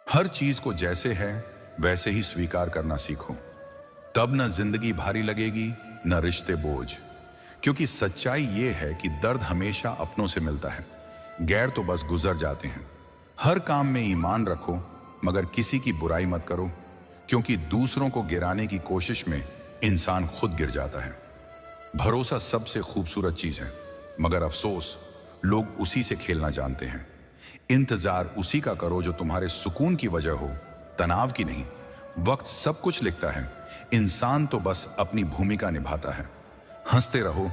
हर चीज को जैसे है वैसे ही स्वीकार करना सीखो। तब न जिंदगी भारी लगेगी, न रिश्ते बोझ। क्योंकि सच्चाई ये है कि दर्द हमेशा अपनों से मिलता है, गैर तो बस गुजर जाते हैं। हर काम में ईमान रखो, मगर किसी की बुराई मत करो, क्योंकि दूसरों को गिराने की कोशिश में इंसान खुद गिर जाता है। भरोसा सबसे खूबसूरत चीज है, मगर अफसोस लोग उसी से खेलना जानते हैं। इंतजार उसी का करो जो तुम्हारे सुकून की वजह हो, तनाव की नहीं। वक्त सब कुछ लिखता है, इंसान तो बस अपनी भूमिका निभाता है। हंसते रहो,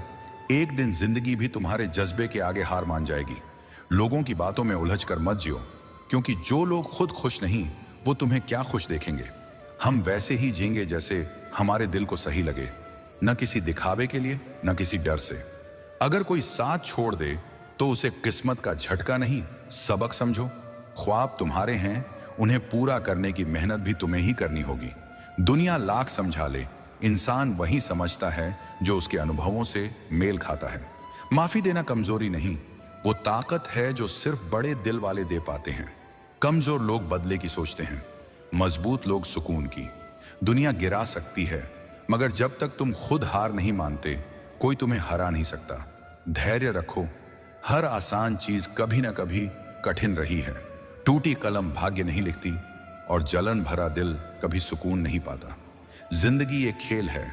एक दिन जिंदगी भी तुम्हारे जज्बे के आगे हार मान जाएगी। लोगों की बातों में उलझकर मत जियो, क्योंकि जो लोग खुद खुश नहीं वो तुम्हें क्या खुश देखेंगे। हम वैसे ही जीएंगे जैसे हमारे दिल को सही लगे, न किसी दिखावे के लिए न किसी डर से। अगर कोई साथ छोड़ दे तो उसे किस्मत का झटका नहीं, सबक समझो। ख्वाब तुम्हारे हैं, उन्हें पूरा करने की मेहनत भी तुम्हें ही करनी होगी। दुनिया लाख समझा ले, इंसान वही समझता है जो उसके अनुभवों से मेल खाता है। माफी देना कमजोरी नहीं, वो ताकत है जो सिर्फ बड़े दिल वाले दे पाते हैं। कमजोर लोग बदले की सोचते हैं, मजबूत लोग सुकून की। दुनिया गिरा सकती है, मगर जब तक तुम खुद हार नहीं मानते कोई तुम्हें हरा नहीं सकता। धैर्य रखो, हर आसान चीज कभी ना कभी कठिन रही है। टूटी कलम भाग्य नहीं लिखती और जलन भरा दिल कभी सुकून नहीं पाता। जिंदगी एक खेल है,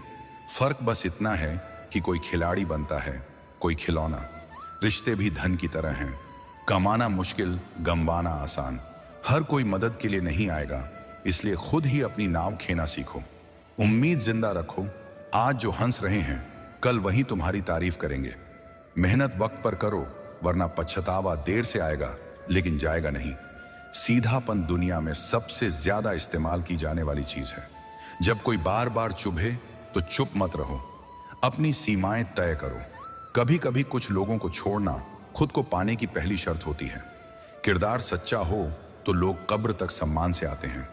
फर्क बस इतना है कि कोई खिलाड़ी बनता है, कोई खिलौना। रिश्ते भी धन की तरह हैं, कमाना मुश्किल, गंवाना आसान। हर कोई मदद के लिए नहीं आएगा, इसलिए खुद ही अपनी नाव खेना सीखो। उम्मीद जिंदा रखो, आज जो हंस रहे हैं कल वही तुम्हारी तारीफ करेंगे। मेहनत वक्त पर करो, वरना पछतावा देर से आएगा लेकिन जाएगा नहीं। सीधापन दुनिया में सबसे ज्यादा इस्तेमाल की जाने वाली चीज है। जब कोई बार बार चुभे तो चुप मत रहो, अपनी सीमाएं तय करो। कभी कभी कुछ लोगों को छोड़ना खुद को पाने की पहली शर्त होती है। किरदार सच्चा हो तो लोग कब्र तक सम्मान से आते हैं।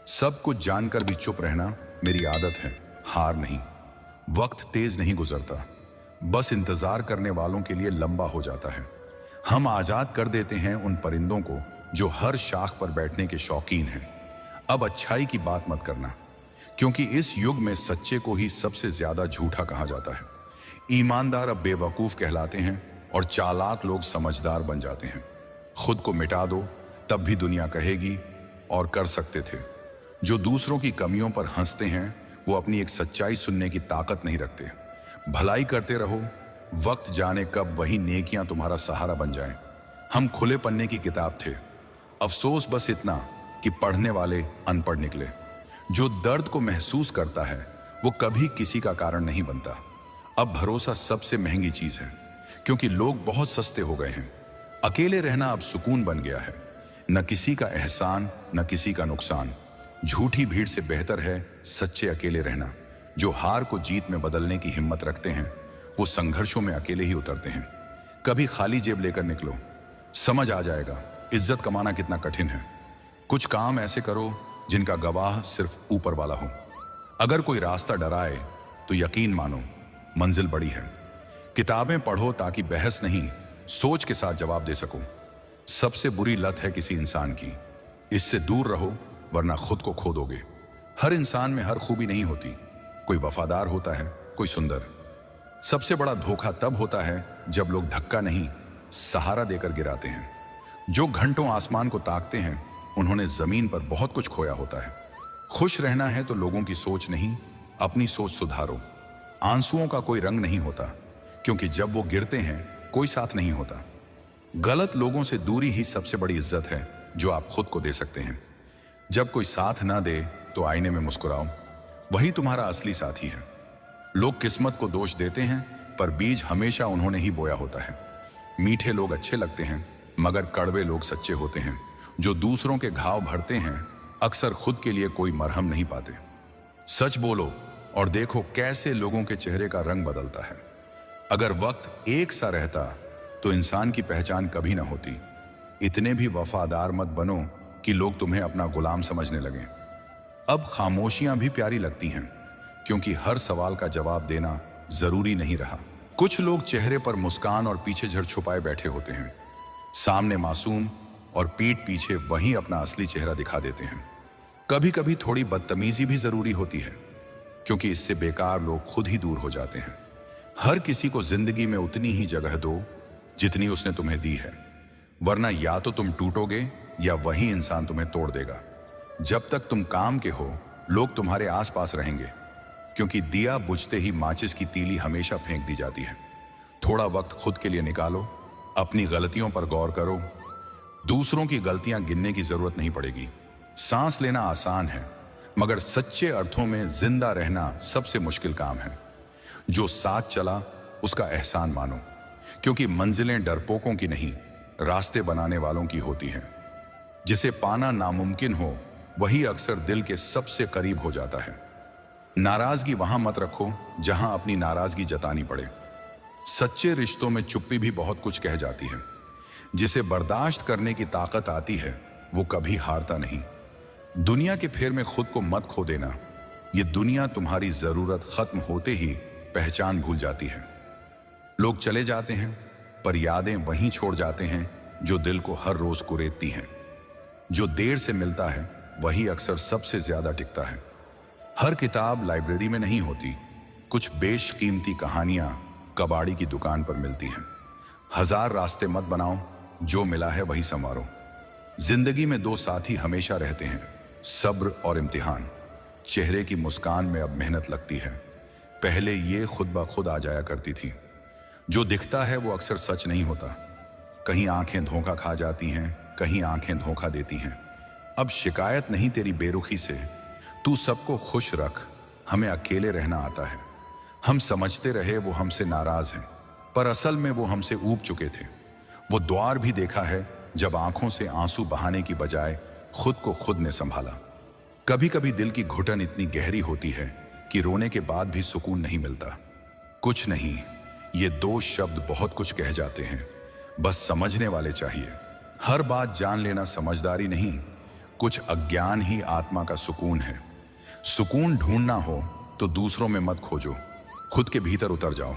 सब कुछ जानकर भी चुप रहना मेरी आदत है, हार नहीं। वक्त तेज नहीं गुजरता, बस इंतजार करने वालों के लिए लंबा हो जाता है। हम आजाद कर देते हैं उन परिंदों को जो हर शाख पर बैठने के शौकीन हैं। अब अच्छाई की बात मत करना, क्योंकि इस युग में सच्चे को ही सबसे ज्यादा झूठा कहा जाता है। ईमानदार अब बेवकूफ कहलाते हैं और चालाक लोग समझदार बन जाते हैं। खुद को मिटा दो, तब भी दुनिया कहेगी और कर सकते थे। जो दूसरों की कमियों पर हंसते हैं वो अपनी एक सच्चाई सुनने की ताकत नहीं रखते। भलाई करते रहो, वक्त जाने कब वही नेकियां तुम्हारा सहारा बन जाएं। हम खुले पन्ने की किताब थे, अफसोस बस इतना कि पढ़ने वाले अनपढ़ निकले। जो दर्द को महसूस करता है वो कभी किसी का कारण नहीं बनता। अब भरोसा सबसे महंगी चीज है, क्योंकि लोग बहुत सस्ते हो गए हैं। अकेले रहना अब सुकून बन गया है, न किसी का एहसान न किसी का नुकसान। झूठी भीड़ से बेहतर है सच्चे अकेले रहना। जो हार को जीत में बदलने की हिम्मत रखते हैं वो संघर्षों में अकेले ही उतरते हैं। कभी खाली जेब लेकर निकलो, समझ आ जाएगा इज्जत कमाना कितना कठिन है। कुछ काम ऐसे करो जिनका गवाह सिर्फ ऊपर वाला हो। अगर कोई रास्ता डराए तो यकीन मानो मंजिल बड़ी है। किताबें पढ़ो ताकि बहस नहीं, सोच के साथ जवाब दे सको। सबसे बुरी लत है किसी इंसान की, इससे दूर रहो वरना खुद को खो दोगे। हर इंसान में हर खूबी नहीं होती, कोई वफादार होता है, कोई सुंदर। सबसे बड़ा धोखा तब होता है जब लोग धक्का नहीं सहारा देकर गिराते हैं। जो घंटों आसमान को ताकते हैं उन्होंने जमीन पर बहुत कुछ खोया होता है। खुश रहना है तो लोगों की सोच नहीं, अपनी सोच सुधारो। आंसुओं का कोई रंग नहीं होता, क्योंकि जब वो गिरते हैं कोई साथ नहीं होता। गलत लोगों से दूरी ही सबसे बड़ी इज्जत है जो आप खुद को दे सकते हैं। जब कोई साथ ना दे तो आईने में मुस्कुराओ, वही तुम्हारा असली साथी है। लोग किस्मत को दोष देते हैं, पर बीज हमेशा उन्होंने ही बोया होता है। मीठे लोग अच्छे लगते हैं, मगर कड़वे लोग सच्चे होते हैं। जो दूसरों के घाव भरते हैं अक्सर खुद के लिए कोई मरहम नहीं पाते। सच बोलो और देखो कैसे लोगों के चेहरे का रंग बदलता है। अगर वक्त एक सा रहता तो इंसान की पहचान कभी ना होती। इतने भी वफादार मत बनो कि लोग तुम्हें अपना गुलाम समझने लगें। अब खामोशियां भी प्यारी लगती हैं, क्योंकि हर सवाल का जवाब देना जरूरी नहीं रहा। कुछ लोग चेहरे पर मुस्कान और पीछे झड़ छुपाए बैठे होते हैं। सामने मासूम और पीठ पीछे वहीं अपना असली चेहरा दिखा देते हैं। कभी कभी थोड़ी बदतमीजी भी जरूरी होती है, क्योंकि इससे बेकार लोग खुद ही दूर हो जाते हैं। हर किसी को जिंदगी में उतनी ही जगह दो जितनी उसने तुम्हें दी है, वरना या तो तुम टूटोगे या वही इंसान तुम्हें तोड़ देगा। जब तक तुम काम के हो, लोग तुम्हारे आसपास रहेंगे, क्योंकि दिया बुझते ही माचिस की तीली हमेशा फेंक दी जाती है। थोड़ा वक्त खुद के लिए निकालो, अपनी गलतियों पर गौर करो। दूसरों की गलतियां गिनने की जरूरत नहीं पड़ेगी। सांस लेना आसान है, मगर सच्चे अर्थों में जिंदा रहना सबसे मुश्किल काम है। जो साथ चला उसका एहसान मानो, क्योंकि मंजिलें डरपोकों की नहीं, रास्ते बनाने वालों की होती हैं। जिसे पाना नामुमकिन हो वही अक्सर दिल के सबसे करीब हो जाता है। नाराजगी वहां मत रखो जहां अपनी नाराजगी जतानी पड़े। सच्चे रिश्तों में चुप्पी भी बहुत कुछ कह जाती है। जिसे बर्दाश्त करने की ताकत आती है वो कभी हारता नहीं। दुनिया के फेर में खुद को मत खो देना। ये दुनिया तुम्हारी जरूरत खत्म होते ही पहचान भूल जाती है। लोग चले जाते हैं, पर यादें वहीं छोड़ जाते हैं जो दिल को हर रोज कुरेदती हैं। जो देर से मिलता है वही अक्सर सबसे ज्यादा टिकता है। हर किताब लाइब्रेरी में नहीं होती। कुछ बेशकीमती कहानियां कबाड़ी की दुकान पर मिलती हैं। हजार रास्ते मत बनाओ, जो मिला है वही संवारो। जिंदगी में दो साथी हमेशा रहते हैं, सब्र और इम्तिहान। चेहरे की मुस्कान में अब मेहनत लगती है, पहले ये खुद ब खुद आ जाया करती थी। जो दिखता है वो अक्सर सच नहीं होता। कहीं आंखें धोखा खा जाती हैं, कहीं आंखें धोखा देती हैं। अब शिकायत नहीं तेरी बेरुखी से, तू सबको खुश रख, हमें अकेले रहना आता है। हम समझते रहे वो हमसे नाराज हैं, पर असल में वो हमसे ऊब चुके थे। वो द्वार भी देखा है जब आंखों से आंसू बहाने की बजाय खुद को खुद ने संभाला। कभी कभी दिल की घुटन इतनी गहरी होती है कि रोने के बाद भी सुकून नहीं मिलता। कुछ नहीं, ये दो शब्द बहुत कुछ कह जाते हैं, बस समझने वाले चाहिए। हर बात जान लेना समझदारी नहीं, कुछ अज्ञान ही आत्मा का सुकून है। सुकून ढूंढना हो तो दूसरों में मत खोजो, खुद के भीतर उतर जाओ।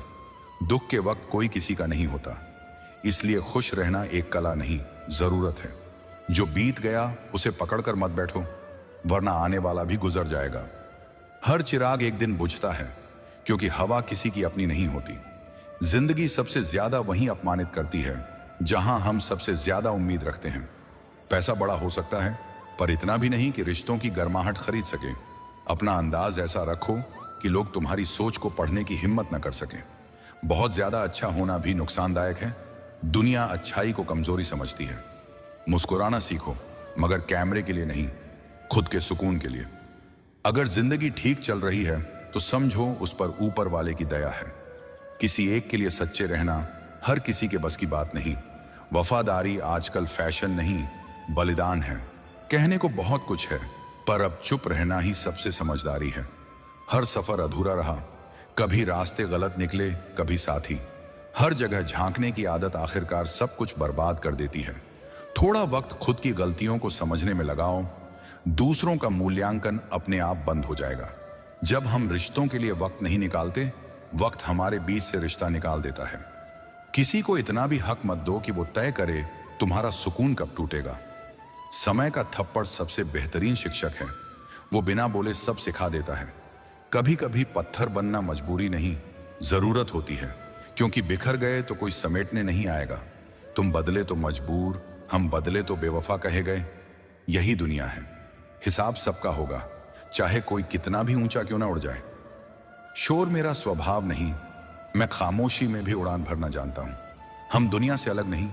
दुख के वक्त कोई किसी का नहीं होता, इसलिए खुश रहना एक कला नहीं, जरूरत है। जो बीत गया उसे पकड़कर मत बैठो, वरना आने वाला भी गुजर जाएगा। हर चिराग एक दिन बुझता है, क्योंकि हवा किसी की अपनी नहीं होती। जिंदगी सबसे ज्यादा वहीं अपमानित करती है जहां हम सबसे ज्यादा उम्मीद रखते हैं। पैसा बड़ा हो सकता है, पर इतना भी नहीं कि रिश्तों की गर्माहट खरीद सके। अपना अंदाज ऐसा रखो कि लोग तुम्हारी सोच को पढ़ने की हिम्मत न कर सकें। बहुत ज्यादा अच्छा होना भी नुकसानदायक है। दुनिया अच्छाई को कमजोरी समझती है। मुस्कुराना सीखो, मगर कैमरे के लिए नहीं, खुद के सुकून के लिए। अगर जिंदगी ठीक चल रही है तो समझो उस पर ऊपर वाले की दया है। किसी एक के लिए सच्चे रहना हर किसी के बस की बात नहीं। वफादारी आजकल फैशन नहीं, बलिदान है। कहने को बहुत कुछ है, पर अब चुप रहना ही सबसे समझदारी है। हर सफर अधूरा रहा, कभी रास्ते गलत निकले, कभी साथी। हर जगह झांकने की आदत आखिरकार सब कुछ बर्बाद कर देती है। थोड़ा वक्त खुद की गलतियों को समझने में लगाओ, दूसरों का मूल्यांकन अपने आप बंद हो जाएगा। जब हम रिश्तों के लिए वक्त नहीं निकालते, वक्त हमारे बीच से रिश्ता निकाल देता है। किसी को इतना भी हक मत दो कि वो तय करे तुम्हारा सुकून कब टूटेगा। समय का थप्पड़ सबसे बेहतरीन शिक्षक है, वो बिना बोले सब सिखा देता है। कभी कभी पत्थर बनना मजबूरी नहीं, जरूरत होती है, क्योंकि बिखर गए तो कोई समेटने नहीं आएगा। तुम बदले तो मजबूर, हम बदले तो बेवफा कहे गए। यही दुनिया है, हिसाब सबका होगा, चाहे कोई कितना भी ऊंचा क्यों ना उड़ जाए। शोर मेरा स्वभाव नहीं, मैं खामोशी में भी उड़ान भरना जानता हूं। हम दुनिया से अलग नहीं,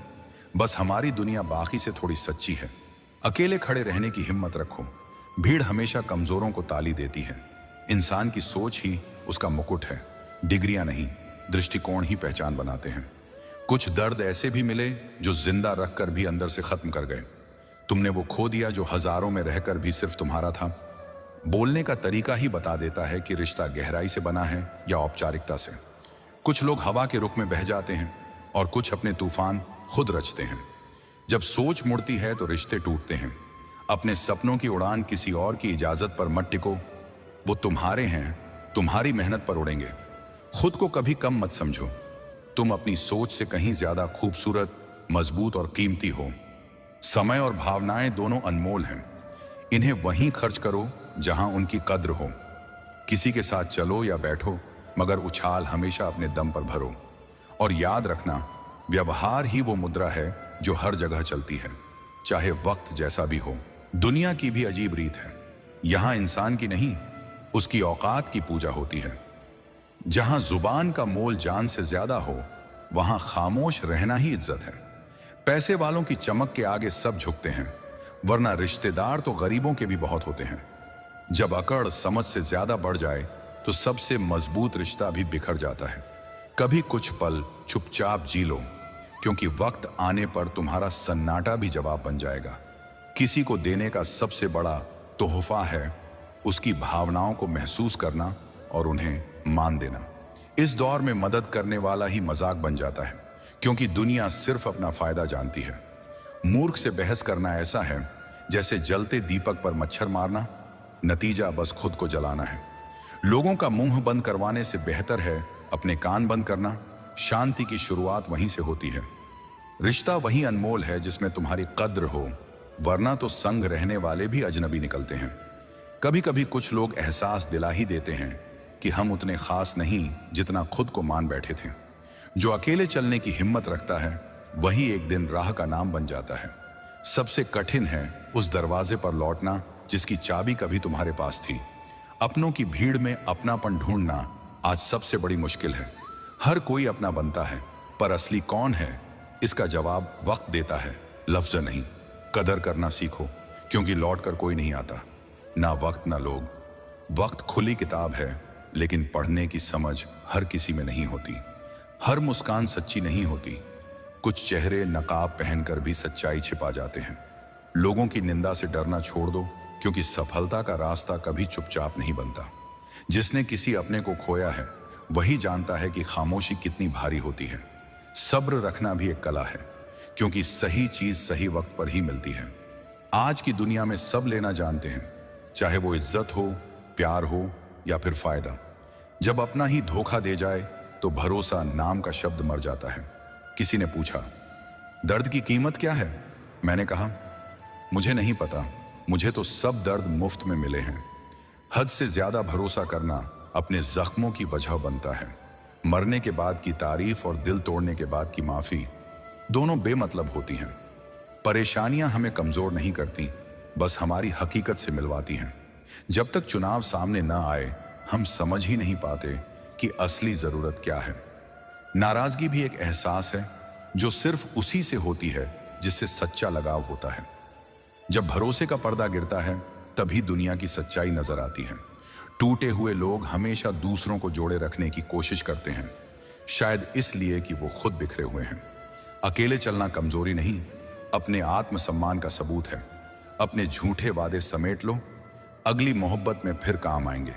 बस हमारी दुनिया बाकी से थोड़ी सच्ची है। अकेले खड़े रहने की हिम्मत रखो, भीड़ हमेशा कमजोरों को ताली देती है। इंसान की सोच ही उसका मुकुट है, डिग्रियां नहीं, दृष्टिकोण ही पहचान बनाते हैं। कुछ दर्द ऐसे भी मिले जो जिंदा रखकर भी अंदर से खत्म कर गए। तुमने वो खो दिया जो हजारों में रहकर भी सिर्फ तुम्हारा था। बोलने का तरीका ही बता देता है कि रिश्ता गहराई से बना है या औपचारिकता से। कुछ लोग हवा के रुख में बह जाते हैं और कुछ अपने तूफान खुद रचते हैं। जब सोच मुड़ती है तो रिश्ते टूटते हैं। अपने सपनों की उड़ान किसी और की इजाजत पर मत टिको, वो तुम्हारे हैं, तुम्हारी मेहनत पर उड़ेंगे। खुद को कभी कम मत समझो, तुम अपनी सोच से कहीं ज्यादा खूबसूरत, मजबूत और कीमती हो। समय और भावनाएं दोनों अनमोल हैं। इन्हें वहीं खर्च करो जहां उनकी कद्र हो। किसी के साथ चलो या बैठो, मगर उछाल हमेशा अपने दम पर भरो। और याद रखना, व्यवहार ही वो मुद्रा है जो हर जगह चलती है, चाहे वक्त जैसा भी हो। दुनिया की भी अजीब रीत है। यहां इंसान की नहीं, उसकी औकात की पूजा होती है। जहां जुबान का मोल जान से ज्यादा हो, वहां खामोश रहना ही इज्जत है। पैसे वालों की चमक के आगे सब झुकते हैं, वरना रिश्तेदार तो गरीबों के भी बहुत होते हैं। जब अकड़ समझ से ज्यादा बढ़ जाए तो सबसे मजबूत रिश्ता भी बिखर जाता है। कभी कुछ पल चुपचाप जी लो, क्योंकि वक्त आने पर तुम्हारा सन्नाटा भी जवाब बन जाएगा। किसी को देने का सबसे बड़ा तोहफा है उसकी भावनाओं को महसूस करना और उन्हें मान देना। इस दौर में मदद करने वाला ही मजाक बन जाता है, क्योंकि दुनिया सिर्फ अपना फायदा जानती है। मूर्ख से बहस करना ऐसा है जैसे जलते दीपक पर मच्छर मारना, नतीजा बस खुद को जलाना है। लोगों का मुंह बंद करवाने से बेहतर है अपने कान बंद करना। शांति की शुरुआत वहीं से होती है। रिश्ता वही अनमोल है जिसमें तुम्हारी कद्र हो, वरना तो संग रहने वाले भी अजनबी निकलते हैं। कभी कभी कुछ लोग एहसास दिला ही देते हैं कि हम उतने खास नहीं जितना खुद को मान बैठे थे। जो अकेले चलने की हिम्मत रखता है वही एक दिन राह का नाम बन जाता है। सबसे कठिन है उस दरवाजे पर लौटना जिसकी चाबी कभी तुम्हारे पास थी। अपनों की भीड़ में अपनापन ढूंढना आज सबसे बड़ी मुश्किल है। हर कोई अपना बनता है, पर असली कौन है इसका जवाब वक्त देता है, लफ्ज नहीं। कदर करना सीखो, क्योंकि लौट कर कोई नहीं आता, ना वक्त ना लोग। वक्त खुली किताब है, लेकिन पढ़ने की समझ हर किसी में नहीं होती। हर मुस्कान सच्ची नहीं होती। कुछ चेहरे नकाब पहनकर भी सच्चाई छिपा जाते हैं। लोगों की निंदा से डरना छोड़ दो, क्योंकि सफलता का रास्ता कभी चुपचाप नहीं बनता। जिसने किसी अपने को खोया है वही जानता है कि खामोशी कितनी भारी होती है। सब्र रखना भी एक कला है, क्योंकि सही चीज सही वक्त पर ही मिलती है। आज की दुनिया में सब लेना जानते हैं, चाहे वो इज्जत हो, प्यार हो या फिर फायदा। जब अपना ही धोखा दे जाए तो भरोसा नाम का शब्द मर जाता है। किसी ने पूछा, दर्द की कीमत क्या है? मैंने कहा, मुझे नहीं पता, मुझे तो सब दर्द मुफ्त में मिले हैं। हद से ज्यादा भरोसा करना अपने जख्मों की वजह बनता है। मरने के बाद की तारीफ और दिल तोड़ने के बाद की माफी दोनों बेमतलब होती हैं। परेशानियां हमें कमजोर नहीं करती, बस हमारी हकीकत से मिलवाती हैं। जब तक चुनाव सामने न आए हम समझ ही नहीं पाते कि असली जरूरत क्या है। नाराजगी भी एक एहसास है जो सिर्फ उसी से होती है जिससे सच्चा लगाव होता है। जब भरोसे का पर्दा गिरता है तभी दुनिया की सच्चाई नजर आती है। टूटे हुए लोग हमेशा दूसरों को जोड़े रखने की कोशिश करते हैं, शायद इसलिए कि वो खुद बिखरे हुए हैं। अकेले चलना कमजोरी नहीं, अपने आत्मसम्मान का सबूत है। अपने झूठे वादे समेट लो, अगली मोहब्बत में फिर काम आएंगे।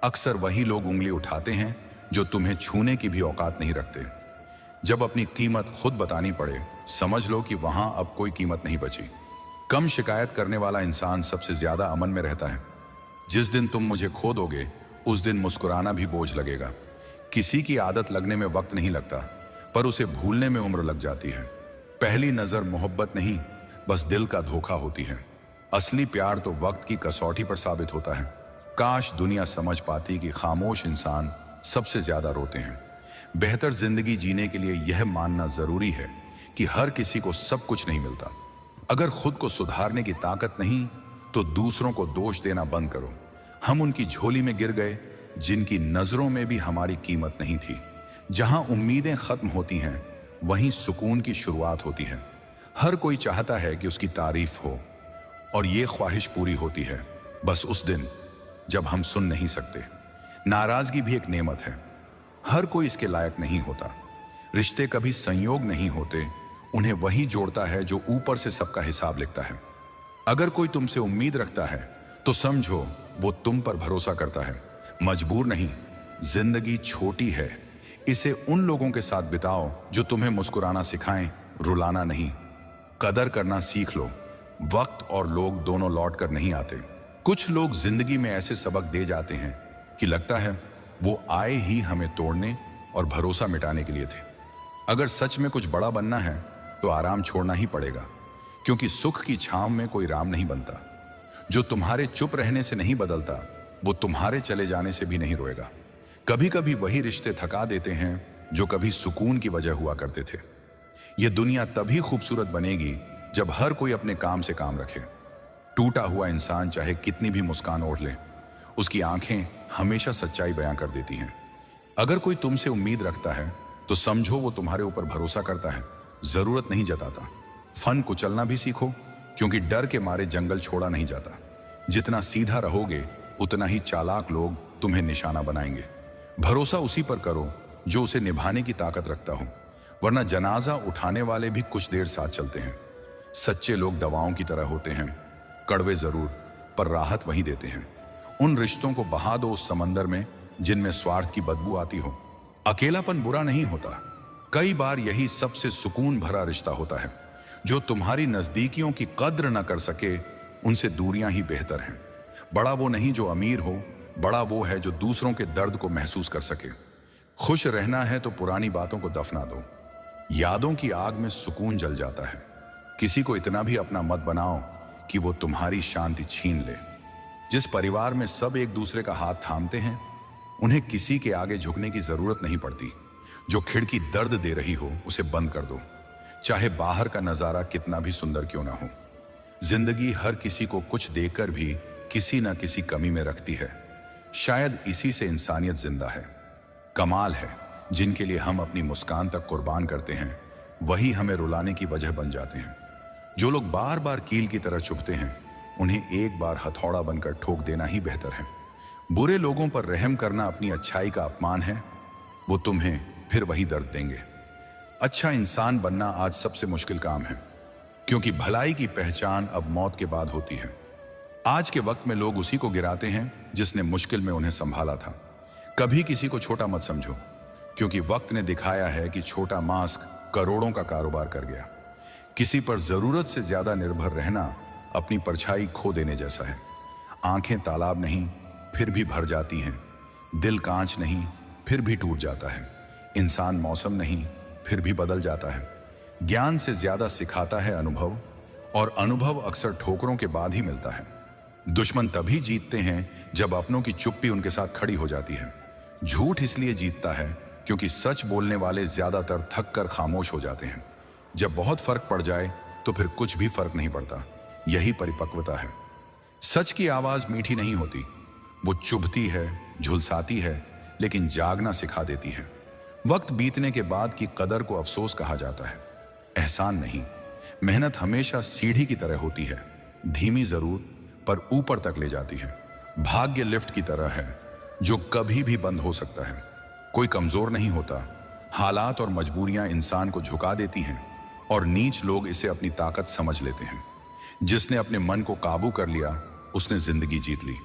अक्सर वही लोग उंगली उठाते हैं जो तुम्हें छूने की भी औकात नहीं रखते। जब अपनी कीमत खुद बतानी पड़े, समझ लो कि वहां अब कोई कीमत नहीं बची। कम शिकायत करने वाला इंसान सबसे ज्यादा अमन में रहता है। जिस दिन तुम मुझे खो दोगे उस दिन मुस्कुराना भी बोझ लगेगा। किसी की आदत लगने में वक्त नहीं लगता, पर उसे भूलने में उम्र लग जाती है। पहली नजर मोहब्बत नहीं, बस दिल का धोखा होती है। असली प्यार तो वक्त की कसौटी पर साबित होता है। काश दुनिया समझ पाती कि खामोश इंसान सबसे ज्यादा रोते हैं। बेहतर जिंदगी जीने के लिए यह मानना जरूरी है कि हर किसी को सब कुछ नहीं मिलता। अगर खुद को सुधारने की ताकत नहीं तो दूसरों को दोष देना बंद करो। हम उनकी झोली में गिर गए जिनकी नजरों में भी हमारी कीमत नहीं थी। जहां उम्मीदें खत्म होती हैं वहीं सुकून की शुरुआत होती है। हर कोई चाहता है कि उसकी तारीफ हो, और ये ख्वाहिश पूरी होती है बस उस दिन जब हम सुन नहीं सकते। नाराजगी भी एक नेमत है, हर कोई इसके लायक नहीं होता। रिश्ते कभी संयोग नहीं होते, उन्हें वही जोड़ता है जो ऊपर से सबका हिसाब लिखता है। अगर कोई तुमसे उम्मीद रखता है तो समझो वो तुम पर भरोसा करता है, मजबूर नहीं। जिंदगी छोटी है, इसे उन लोगों के साथ बिताओ जो तुम्हें मुस्कुराना सिखाएं, रुलाना नहीं। कदर करना सीख लो, वक्त और लोग दोनों लौट कर नहीं आते। कुछ लोग जिंदगी में ऐसे सबक दे जाते हैं कि लगता है वो आए ही हमें तोड़ने और भरोसा मिटाने के लिए थे। अगर सच में कुछ बड़ा बनना है तो आराम छोड़ना ही पड़ेगा, क्योंकि सुख की छांव में कोई राम नहीं बनता। जो तुम्हारे चुप रहने से नहीं बदलता, वो तुम्हारे चले जाने से भी नहीं रोएगा। कभी कभी वही रिश्ते थका देते हैं जो कभी सुकून की वजह हुआ करते थे। ये दुनिया तभी खूबसूरत बनेगी जब हर कोई अपने काम से काम रखे। टूटा हुआ इंसान चाहे कितनी भी मुस्कान ओढ़ ले, उसकी आंखें हमेशा सच्चाई बयां कर देती हैं। अगर कोई तुमसे उम्मीद रखता है तो समझो वो तुम्हारे ऊपर भरोसा करता है, जरूरत नहीं जताता। फन कुचलना भी सीखो, क्योंकि डर के मारे जंगल छोड़ा नहीं जाता। जितना सीधा रहोगे उतना ही चालाक लोग तुम्हें निशाना बनाएंगे। भरोसा उसी पर करो जो उसे निभाने की ताकत रखता हो, वरना जनाजा उठाने वाले भी कुछ देर साथ चलते हैं। सच्चे लोग दवाओं की तरह होते हैं, कड़वे जरूर पर राहत वही देते हैं। उन रिश्तों को बहा दो उस समंदर में जिनमें स्वार्थ की बदबू आती हो। अकेलापन बुरा नहीं होता, कई बार यही सबसे सुकून भरा रिश्ता होता है। जो तुम्हारी नजदीकियों की कद्र न कर सके, उनसे दूरियां ही बेहतर हैं। बड़ा वो नहीं जो अमीर हो, बड़ा वो है जो दूसरों के दर्द को महसूस कर सके। खुश रहना है तो पुरानी बातों को दफना दो, यादों की आग में सुकून जल जाता है। किसी को इतना भी अपना मत बनाओ कि वो तुम्हारी शांति छीन ले। जिस परिवार में सब एक दूसरे का हाथ थामते हैं, उन्हें किसी के आगे झुकने की जरूरत नहीं पड़ती। जो खिड़की दर्द दे रही हो उसे बंद कर दो, चाहे बाहर का नजारा कितना भी सुंदर क्यों ना हो। जिंदगी हर किसी को कुछ देकर भी किसी न किसी कमी में रखती है। शायद इसी से इंसानियत जिंदा है। कमाल है, जिनके लिए हम अपनी मुस्कान तक कुर्बान करते हैं, वही हमें रुलाने की वजह बन जाते हैं। जो लोग बार बार कील की तरह चुभते हैं, उन्हें एक बार हथौड़ा बनकर ठोक देना ही बेहतर है। बुरे लोगों पर रहम करना अपनी अच्छाई का अपमान है। वो तुम्हें फिर वही दर्द देंगे। अच्छा इंसान बनना आज सबसे मुश्किल काम है, क्योंकि भलाई की पहचान अब मौत के बाद होती है। आज के वक्त में लोग उसी को गिराते हैं जिसने मुश्किल में उन्हें संभाला था। कभी किसी को छोटा मत समझो, क्योंकि वक्त ने दिखाया है कि छोटा मास्क करोड़ों का कारोबार कर गया। किसी पर जरूरत से ज्यादा निर्भर रहना अपनी परछाई खो देने जैसा है। आंखें तालाब नहीं फिर भी भर जाती हैं, दिल कांच नहीं फिर भी टूट जाता है, इंसान मौसम नहीं फिर भी बदल जाता है। ज्ञान से ज्यादा सिखाता है अनुभव, और अनुभव अक्सर ठोकरों के बाद ही मिलता है। दुश्मन तभी जीतते हैं जब अपनों की चुप्पी उनके साथ खड़ी हो जाती है। झूठ इसलिए जीतता है क्योंकि सच बोलने वाले ज्यादातर थक कर खामोश हो जाते हैं। जब बहुत फर्क पड़ जाए तो फिर कुछ भी फर्क नहीं पड़ता। यही परिपक्वता है। सच की आवाज मीठी नहीं होती, वो चुभती है, झुलसाती है, लेकिन जागना सिखा देती है। वक्त बीतने के बाद की कदर को अफसोस कहा जाता है, एहसान नहीं। मेहनत हमेशा सीढ़ी की तरह होती है, धीमी जरूर पर ऊपर तक ले जाती है। भाग्य लिफ्ट की तरह है जो कभी भी बंद हो सकता है। कोई कमजोर नहीं होता, हालात और मजबूरियां इंसान को झुका देती हैं, और नीच लोग इसे अपनी ताकत समझ लेते हैं। जिसने अपने मन को काबू कर लिया, उसने जिंदगी जीत ली।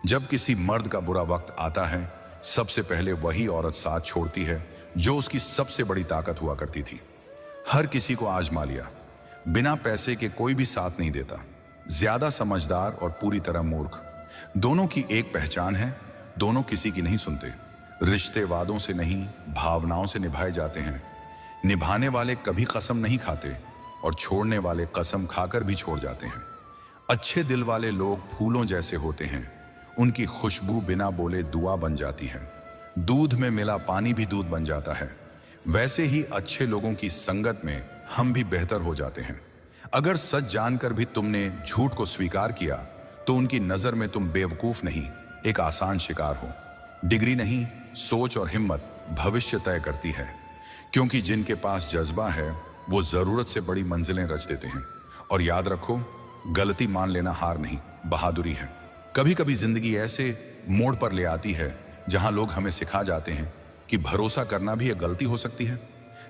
जब किसी मर्द का बुरा वक्त आता है, सबसे पहले वही औरत साथ छोड़ती है जो उसकी सबसे बड़ी ताकत हुआ करती थी। हर किसी को आजमा लिया, बिना पैसे के कोई भी साथ नहीं देता। ज्यादा समझदार और पूरी तरह मूर्ख, दोनों की एक पहचान है, दोनों किसी की नहीं सुनते। रिश्ते वादों से नहीं, भावनाओं से निभाए जाते हैं। निभाने वाले कभी कसम नहीं खाते, और छोड़ने वाले कसम खाकर भी छोड़ जाते हैं। अच्छे दिल वाले लोग फूलों जैसे होते हैं, उनकी खुशबू बिना बोले दुआ बन जाती है। दूध में मिला पानी भी दूध बन जाता है। वैसे ही अच्छे लोगों की संगत में हम भी बेहतर हो जाते हैं। अगर सच जानकर भी तुमने झूठ को स्वीकार किया, तो उनकी नजर में तुम बेवकूफ नहीं, एक आसान शिकार हो। डिग्री नहीं, सोच और हिम्मत भविष्य तय करती है, क्योंकि जिनके पास जज्बा है वो जरूरत से बड़ी मंजिलें रच देते हैं। और याद रखो, गलती मान लेना हार नहीं, बहादुरी है। कभी कभी जिंदगी ऐसे मोड़ पर ले आती है जहां लोग हमें सिखा जाते हैं कि भरोसा करना भी एक गलती हो सकती है।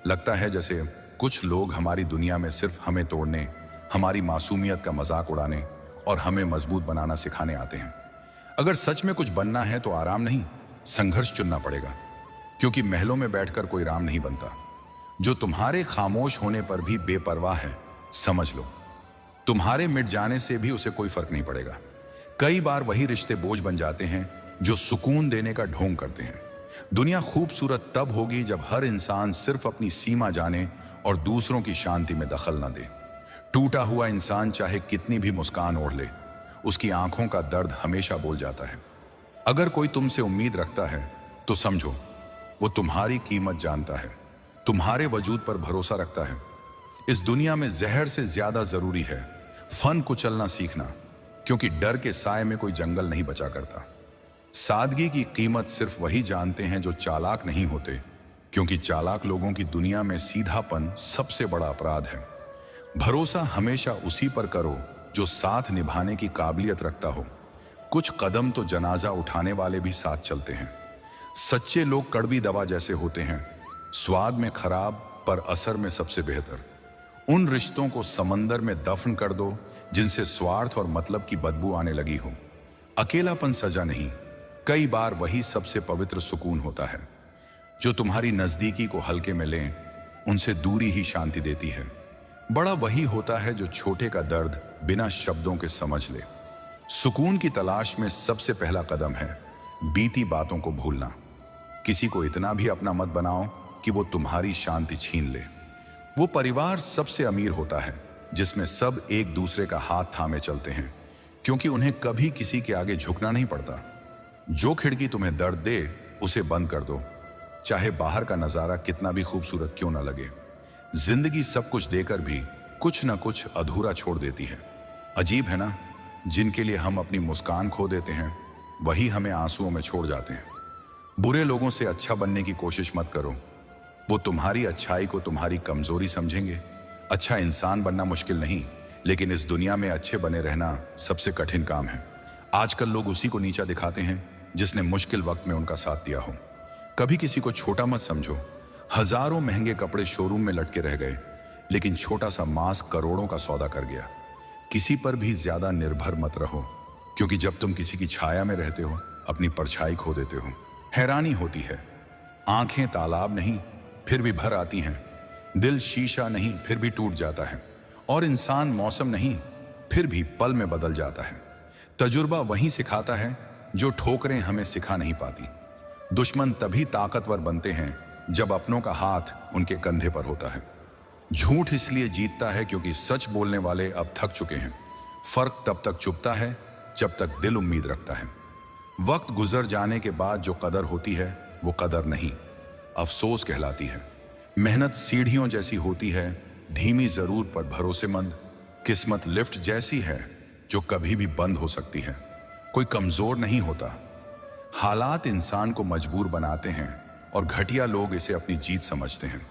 लगता है जैसे कुछ लोग हमारी दुनिया में सिर्फ हमें तोड़ने, हमारी मासूमियत का मजाक उड़ाने और हमें मजबूत बनाना सिखाने आते हैं। अगर सच में कुछ बनना है तो आराम नहीं, संघर्ष चुनना पड़ेगा, क्योंकि महलों में बैठकर कोई राम नहीं बनता। जो तुम्हारे खामोश होने पर भी बेपरवाह है, समझ लो तुम्हारे मिट जाने से भी उसे कोई फर्क नहीं पड़ेगा। कई बार वही रिश्ते बोझ बन जाते हैं जो सुकून देने का ढोंग करते हैं। दुनिया खूबसूरत तब होगी जब हर इंसान सिर्फ अपनी सीमा जाने और दूसरों की शांति में दखल न दे। टूटा हुआ इंसान चाहे कितनी भी मुस्कान ओढ़ ले, उसकी आंखों का दर्द हमेशा बोल जाता है। अगर कोई तुमसे उम्मीद रखता है तो समझो वो तुम्हारी कीमत जानता है, तुम्हारे वजूद पर भरोसा रखता है। इस दुनिया में जहर से ज्यादा जरूरी है फन कुचलना सीखना, क्योंकि डर के साए में कोई जंगल नहीं बचा करता। सादगी की कीमत सिर्फ वही जानते हैं जो चालाक नहीं होते, क्योंकि चालाक लोगों की दुनिया में सीधापन सबसे बड़ा अपराध है। भरोसा हमेशा उसी पर करो जो साथ निभाने की काबिलियत रखता हो। कुछ कदम तो जनाजा उठाने वाले भी साथ चलते हैं। सच्चे लोग कड़वी दवा जैसे होते हैं, स्वाद में खराब पर असर में सबसे बेहतर। उन रिश्तों को समंदर में दफन कर दो जिनसे स्वार्थ और मतलब की बदबू आने लगी हो। अकेलापन सजा नहीं, कई बार वही सबसे पवित्र सुकून होता है। जो तुम्हारी नजदीकी को हल्के में लें, उनसे दूरी ही शांति देती है। बड़ा वही होता है जो छोटे का दर्द बिना शब्दों के समझ ले। सुकून की तलाश में सबसे पहला कदम है बीती बातों को भूलना। किसी को इतना भी अपना मत बनाओ कि वो तुम्हारी शांति छीन ले। वो परिवार सबसे अमीर होता है जिसमें सब एक दूसरे का हाथ थामे चलते हैं, क्योंकि उन्हें कभी किसी के आगे झुकना नहीं पड़ता। जो खिड़की तुम्हें दर्द दे उसे बंद कर दो, चाहे बाहर का नजारा कितना भी खूबसूरत क्यों ना लगे। जिंदगी सब कुछ देकर भी कुछ ना कुछ अधूरा छोड़ देती है। अजीब है ना, जिनके लिए हम अपनी मुस्कान खो देते हैं वही हमें आंसुओं में छोड़ जाते हैं। बुरे लोगों से अच्छा बनने की कोशिश मत करो, वो तुम्हारी अच्छाई को तुम्हारी कमजोरी समझेंगे। अच्छा इंसान बनना मुश्किल नहीं, लेकिन इस दुनिया में अच्छे बने रहना सबसे कठिन काम है। आजकल लोग उसी को नीचा दिखाते हैं जिसने मुश्किल वक्त में उनका साथ दिया हो। कभी किसी को छोटा मत समझो। हजारों महंगे कपड़े शोरूम में लटके रह गए, लेकिन छोटा सा मास्क करोड़ों का सौदा कर गया। किसी पर भी ज्यादा निर्भर मत रहो, क्योंकि जब तुम किसी की छाया में रहते हो अपनी परछाई खो देते हो। हैरानी होती है, आंखें तालाब नहीं फिर भी भर आती हैं, दिल शीशा नहीं फिर भी टूट जाता है, और इंसान मौसम नहीं फिर भी पल में बदल जाता है। तजुर्बा वही सिखाता है जो ठोकरें हमें सिखा नहीं पाती। दुश्मन तभी ताकतवर बनते हैं जब अपनों का हाथ उनके कंधे पर होता है। झूठ इसलिए जीतता है क्योंकि सच बोलने वाले अब थक चुके हैं। फर्क तब तक चुभता है जब तक दिल उम्मीद रखता है। वक्त गुजर जाने के बाद जो कदर होती है वो कदर नहीं, अफसोस कहलाती है। मेहनत सीढ़ियों जैसी होती है, धीमी जरूर पर भरोसेमंद। किस्मत लिफ्ट जैसी है जो कभी भी बंद हो सकती है। कोई कमजोर नहीं होता, हालात इंसान को मजबूर बनाते हैं और घटिया लोग इसे अपनी जीत समझते हैं।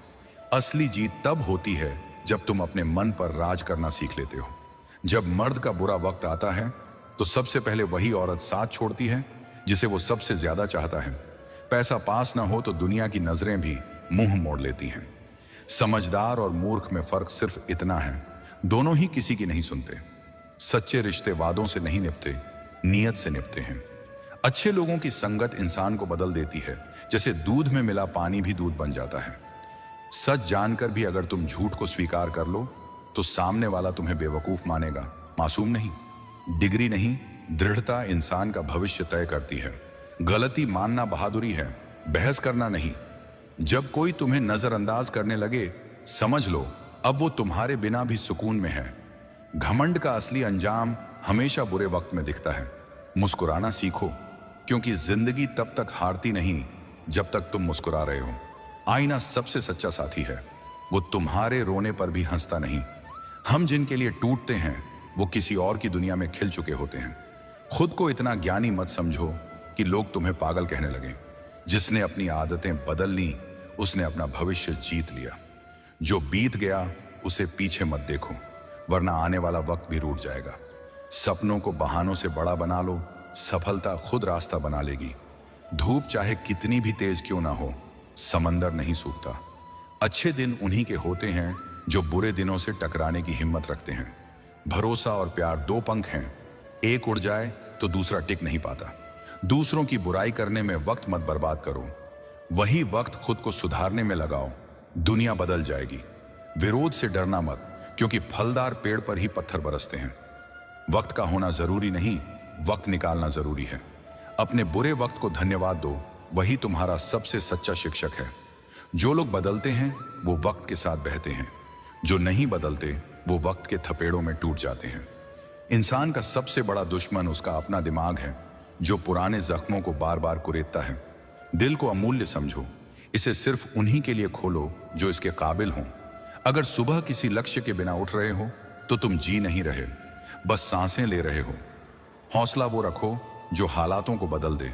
असली जीत तब होती है जब तुम अपने मन पर राज करना सीख लेते हो। जब मर्द का बुरा वक्त आता है तो सबसे पहले वही औरत साथ छोड़ती है जिसे वो सबसे ज्यादा चाहता है। पैसा पास ना हो तो दुनिया की नजरें भी मुंह मोड़ लेती हैं। समझदार और मूर्ख में फर्क सिर्फ इतना है, दोनों ही किसी की नहीं सुनते। सच्चे रिश्ते वादों से नहीं निपटे, नियत से निपटे हैं। अच्छे लोगों की संगत इंसान को बदल देती है, जैसे दूध में मिला पानी भी दूध बन जाता है। सच जानकर भी अगर तुम झूठ को स्वीकार कर लो तो सामने वाला तुम्हें बेवकूफ मानेगा, मासूम नहीं। डिग्री नहीं, दृढ़ता इंसान का भविष्य तय करती है। गलती मानना बहादुरी है, बहस करना नहीं। जब कोई तुम्हें नजरअंदाज करने लगे, समझ लो अब वो तुम्हारे बिना भी सुकून में है। घमंड का असली अंजाम हमेशा बुरे वक्त में दिखता है। मुस्कुराना सीखो, क्योंकि जिंदगी तब तक हारती नहीं जब तक तुम मुस्कुरा रहे हो। आईना सबसे सच्चा साथी है, वो तुम्हारे रोने पर भी हंसता नहीं। हम जिनके लिए टूटते हैं वो किसी और की दुनिया में खिल चुके होते हैं। खुद को इतना ज्ञानी मत समझो कि लोग तुम्हें पागल कहने लगे। जिसने अपनी आदतें बदल ली उसने अपना भविष्य जीत लिया। जो बीत गया उसे पीछे मत देखो, वरना आने वाला वक्त भी रूठ जाएगा। सपनों को बहानों से बड़ा बना लो, सफलता खुद रास्ता बना लेगी। धूप चाहे कितनी भी तेज क्यों ना हो, समंदर नहीं सूखता। अच्छे दिन उन्हीं के होते हैं जो बुरे दिनों से टकराने की हिम्मत रखते हैं। भरोसा और प्यार दो पंख हैं, एक उड़ जाए तो दूसरा टिक नहीं पाता। दूसरों की बुराई करने में वक्त मत बर्बाद करो, वही वक्त खुद को सुधारने में लगाओ। दुनिया बदल जाएगी। विरोध से डरना मत, क्योंकि फलदार पेड़ पर ही पत्थर बरसते हैं। वक्त का होना जरूरी नहीं, वक्त निकालना जरूरी है। अपने बुरे वक्त को धन्यवाद दो, वही तुम्हारा सबसे सच्चा शिक्षक है। जो लोग बदलते हैं वो वक्त के साथ बहते हैं, जो नहीं बदलते वो वक्त के थपेड़ों में टूट जाते हैं। इंसान का सबसे बड़ा दुश्मन उसका अपना दिमाग है, जो पुराने जख्मों को बार बार कुरेदता है। दिल को अमूल्य समझो, इसे सिर्फ उन्हीं के लिए खोलो जो इसके काबिल हों। अगर सुबह किसी लक्ष्य के बिना उठ रहे हो तो तुम जी नहीं रहे, बस सांसें ले रहे हो। हौसला वो रखो जो हालातों को बदल दे।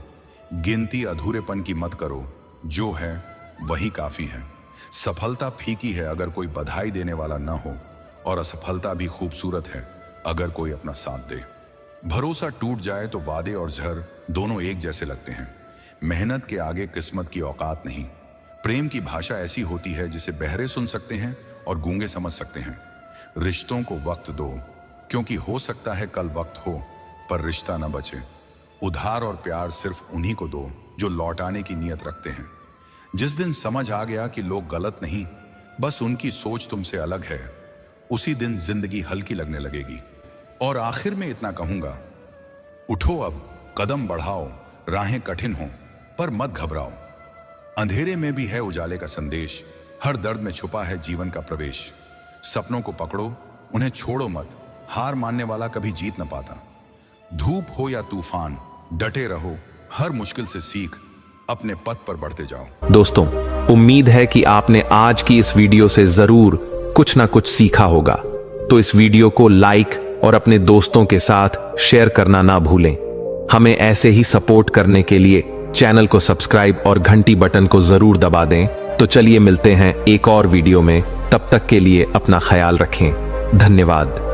गिनती अधूरेपन की मत करो, जो है वही काफी है। सफलता फीकी है अगर कोई बधाई देने वाला न हो, और असफलता भी खूबसूरत है अगर कोई अपना साथ दे। भरोसा टूट जाए तो वादे और जहर दोनों एक जैसे लगते हैं। मेहनत के आगे किस्मत की औकात नहीं। प्रेम की भाषा ऐसी होती है जिसे बहरे सुन सकते हैं और गूंगे समझ सकते हैं। रिश्तों को वक्त दो, क्योंकि हो सकता है कल वक्त हो पर रिश्ता न बचे। उधार और प्यार सिर्फ उन्हीं को दो जो लौटाने की नीयत रखते हैं। जिस दिन समझ आ गया कि लोग गलत नहीं, बस उनकी सोच तुमसे अलग है, उसी दिन जिंदगी हल्की लगने लगेगी। और आखिर में इतना कहूंगा, उठो अब, कदम बढ़ाओ, राहें कठिन हों पर मत घबराओ। अंधेरे में भी है उजाले का संदेश, हर दर्द में छुपा है जीवन का प्रवेश। सपनों को पकड़ो, उन्हें छोड़ो मत, हार मानने वाला कभी जीत न पाता। धूप हो या तूफान, डटे रहो, हर मुश्किल से सीख, अपने पथ पर बढ़ते जाओ। दोस्तों, उम्मीद है कि आपने आज की इस वीडियो से जरूर कुछ ना कुछ सीखा होगा। तो इस वीडियो को लाइक और अपने दोस्तों के साथ शेयर करना ना भूलें। हमें ऐसे ही सपोर्ट करने के लिए चैनल को सब्सक्राइब और घंटी बटन को जरूर दबा दें। तो चलिए मिलते हैं एक और वीडियो में, तब तक के लिए अपना ख्याल रखें। धन्यवाद।